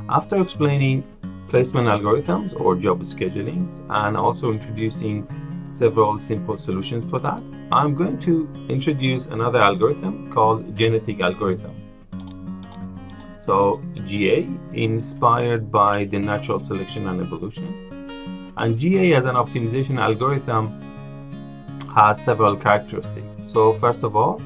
After explaining placement algorithms or job scheduling and also introducing several simple solutions for that, I'm going to introduce another algorithm called genetic algorithm. So GA, inspired by the natural selection and evolution. And GA as an optimization algorithm has several characteristics. So first of all,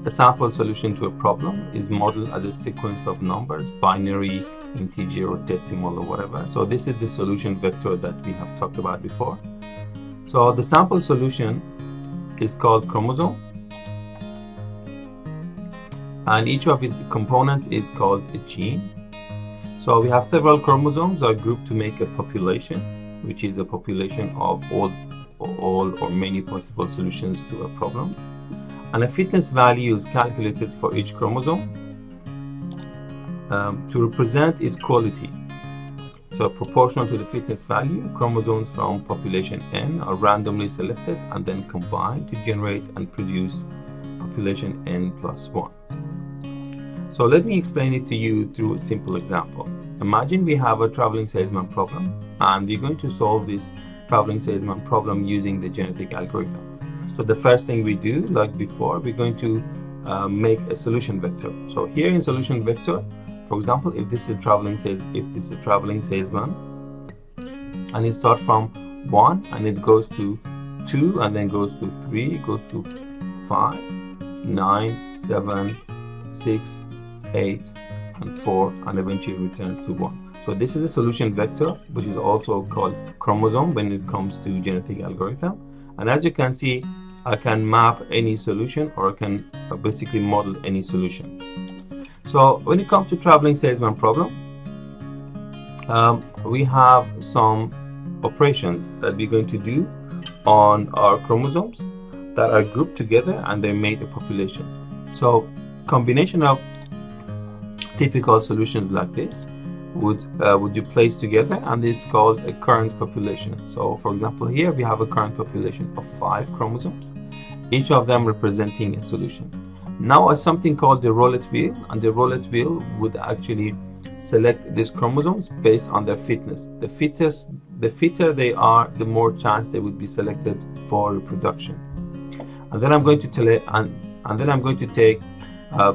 a sample solution to a problem is modeled as a sequence of numbers, binary, integer, or decimal, or whatever. So this is the solution vector that we have talked about before. So the sample solution is called chromosome, and each of its components is called a gene. So we have several chromosomes are grouped to make a population, which is a population of all or many possible solutions to a problem. And a fitness value is calculated for each chromosome to represent its quality. So proportional to the fitness value, chromosomes from population N are randomly selected and then combined to generate and produce population N plus 1. So let me explain it to you through a simple example. Imagine we have a traveling salesman problem, and we're going to solve this traveling salesman problem using the genetic algorithm. So the first thing we do, like before, we're going to make a solution vector. So here in solution vector, for example, if this is a traveling salesman, and it starts from 1 and it goes to 2 and then goes to 3, goes to 5, 9, 7, 6, 8, and 4, and eventually returns to 1. So this is a solution vector, which is also called chromosome when it comes to genetic algorithm. And as you can see, I can map any solution, or I can basically model any solution. So when it comes to traveling salesman problem, we have some operations that we're going to do on our chromosomes that are grouped together and they made a population. So combination of typical solutions like this would you place together, and this is called a current population. So for example, here we have a current population of 5 chromosomes, each of them representing a solution. Now it's something called the roulette wheel, and the roulette wheel would actually select these chromosomes based on their fitness. The fitter they are, the more chance they would be selected for reproduction. And then I'm going to take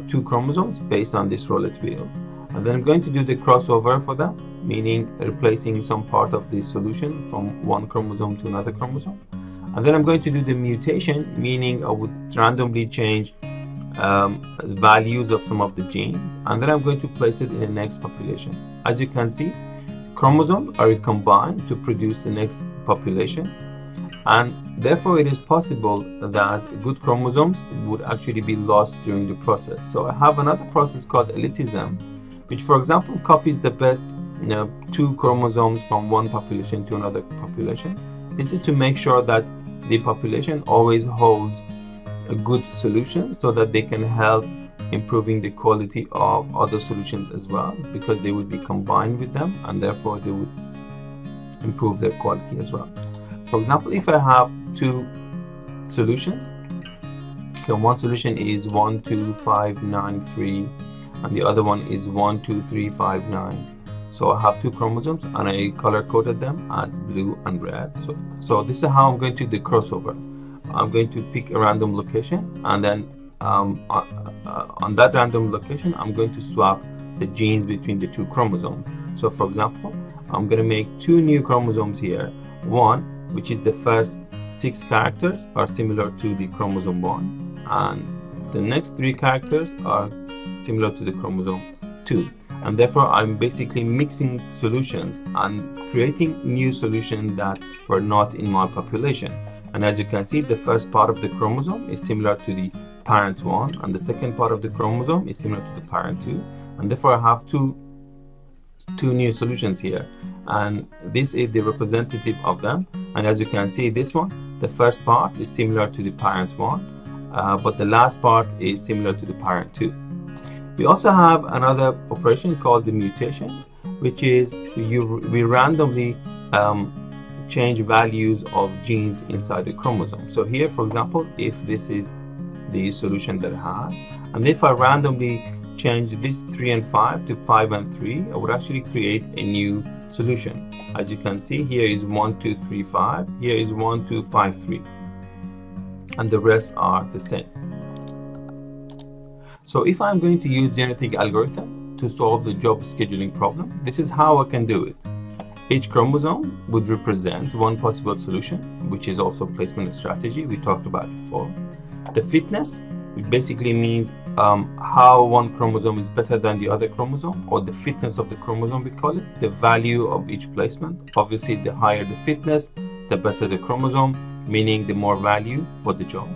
2 chromosomes based on this roulette wheel, and then I'm going to do the crossover for them, meaning replacing some part of the solution from one chromosome to another chromosome. And then I'm going to do the mutation, meaning I would randomly change values of some of the genes, and then I'm going to place it in the next population. As you can see, chromosomes are combined to produce the next population, and therefore it is possible that good chromosomes would actually be lost during the process. So I have another process called elitism, which for example copies the best 2 chromosomes from one population to another population. This is to make sure that the population always holds a good solution, so that they can help improving the quality of other solutions as well, because they would be combined with them and therefore they would improve their quality as well. For example, if I have 2 solutions, so one solution is 1, 2, 5, 9, 3, and the other one is 1, 2, 3, 5, 9. So I have 2 chromosomes and I color coded them as blue and red. So this is how I'm going to do the crossover. I'm going to pick a random location, and then on that random location I'm going to swap the genes between the 2 chromosomes. So for example, I'm going to make 2 new chromosomes here. One, which is the first 6 characters, are similar to the chromosome 1, and the next 3 characters are similar to the chromosome 2. And therefore I'm basically mixing solutions and creating new solutions that were not in my population. And as you can see, the first part of the chromosome is similar to the parent 1, and the second part of the chromosome is similar to the parent 2, and therefore I have two new solutions here, and this is the representative of them. And as you can see, this one, the first part is similar to the parent 1, but the last part is similar to the parent 2. We also have another operation called the mutation, which is we randomly change values of genes inside the chromosome. So here, for example, if this is the solution that I have, and if I randomly change this 3 and 5 to 5 and 3, I would actually create a new solution. As you can see, here is 1, 2, 3, 5. Here is 1, 2, 5, 3. And the rest are the same. So if I'm going to use genetic algorithm to solve the job scheduling problem, this is how I can do it. Each chromosome would represent one possible solution, which is also placement strategy. We talked about it before. The fitness, which basically means how one chromosome is better than the other chromosome, or the fitness of the chromosome, we call it. The value of each placement. Obviously, the higher the fitness, the better the chromosome, meaning the more value for the job.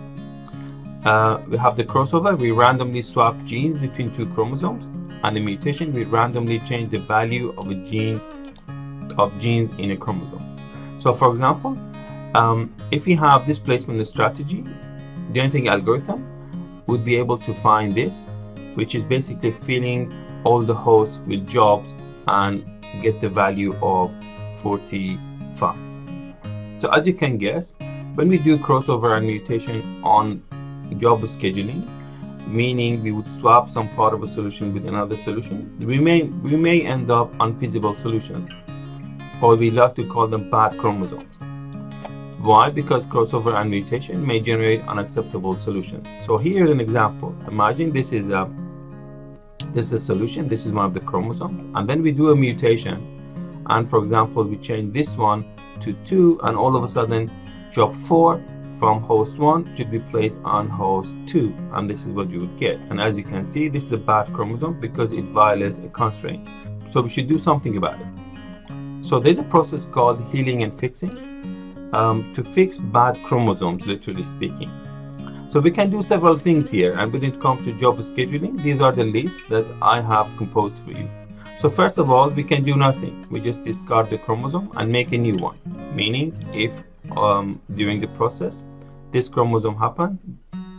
We have the crossover. We randomly swap genes between two chromosomes, and the mutation, we randomly change the value of genes in a chromosome. So for example, if we have this placement strategy, the genetic algorithm would be able to find this, which is basically filling all the hosts with jobs and get the value of 45. So as you can guess, when we do crossover and mutation on job scheduling, meaning we would swap some part of a solution with another solution, we may end up unfeasible solutions, or we like to call them bad chromosomes. Why? Because crossover and mutation may generate unacceptable solutions. So here is an example. Imagine this is a solution. This is one of the chromosomes, and then we do a mutation, and for example, we change this one to 2, and all of a sudden, job 4 from host 1 should be placed on host 2, and this is what you would get. And as you can see, this is a bad chromosome because it violates a constraint. So we should do something about it. So there's a process called healing and fixing to fix bad chromosomes, literally speaking. So we can do several things here, and when it comes to job scheduling, these are the lists that I have composed for you. So first of all, we can do nothing. We just discard the chromosome and make a new one, meaning if during the process this chromosome happened,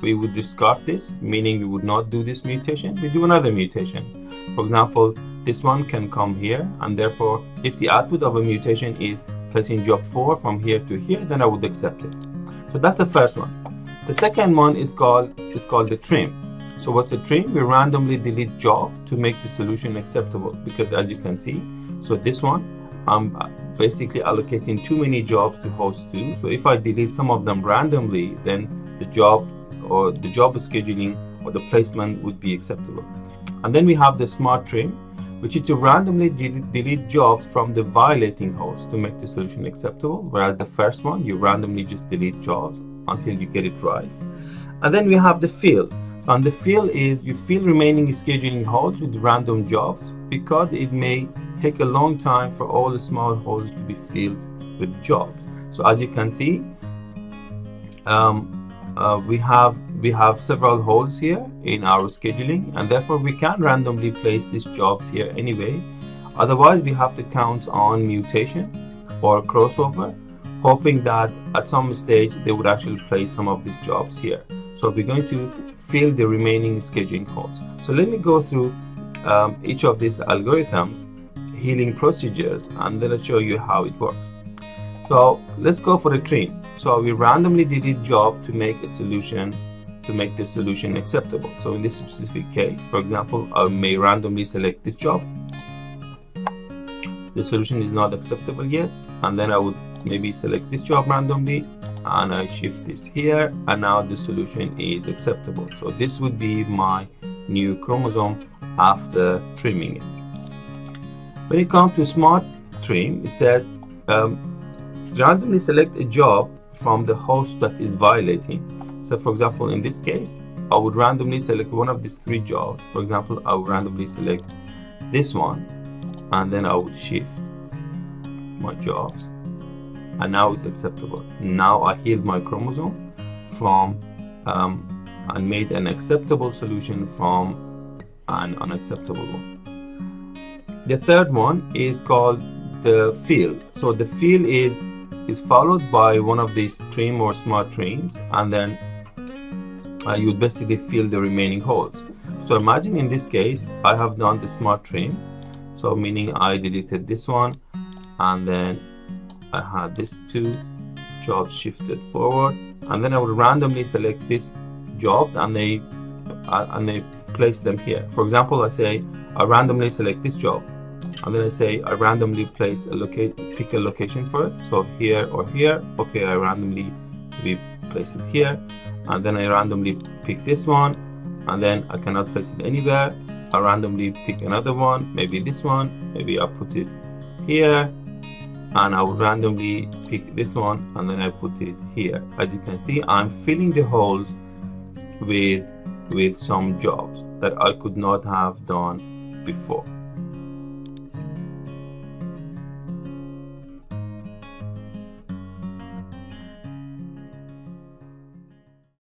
we would discard this, meaning we would not do this mutation. We do another mutation. For example, this one can come here, and therefore if the output of a mutation is placing job 4 from here to here, then I would accept it. So that's the first one. The second one is called the trim. So what's a trim? We randomly delete job to make the solution acceptable, because as you can see, so this one, I'm basically allocating too many jobs to host 2. So if I delete some of them randomly, then the job scheduling or the placement would be acceptable. And then we have the smart trim, which is to randomly delete jobs from the violating host to make the solution acceptable, whereas the first one, you randomly just delete jobs until you get it right. And then we have the fill. And the fill is you fill remaining scheduling hosts with random jobs, because it may take a long time for all the small hosts to be filled with jobs. So as you can see, we have several holes here in our scheduling, and therefore we can randomly place these jobs here anyway. Otherwise, we have to count on mutation or crossover, hoping that at some stage they would actually place some of these jobs here. So we're going to fill the remaining scheduling holes. So let me go through each of these algorithms, healing procedures, and then I'll show you how it works. So let's go for the trim. So we randomly delete job to make a solution, to make the solution acceptable. So in this specific case, for example, I may randomly select this job. The solution is not acceptable yet, and then I would maybe select this job randomly, and I shift this here, and now the solution is acceptable. So this would be my new chromosome after trimming it. When it comes to smart trim, it said randomly select a job from the host that is violating. So for example, in this case, I would randomly select one of these 3 jobs. For example, I would randomly select this one, and then I would shift my jobs, and now it's acceptable. Now I healed my chromosome from and made an acceptable solution from an unacceptable one. The third one is called the fill. So the fill is followed by one of these trim or smart trims, and then you would basically fill the remaining holes. So imagine in this case, I have done the smart trim. So meaning I deleted this one, and then I had these 2 jobs shifted forward, and then I would randomly select these jobs, and they place them here. For example, I say I randomly select this job, and then I say I randomly place pick a location for it, so here or here. Okay, I randomly place it here, and then I randomly pick this one, and then I cannot place it anywhere. I randomly pick another one, maybe this one, maybe I put it here, and I will randomly pick this one, and then I put it here. As you can see, I'm filling the holes with some jobs that I could not have done before.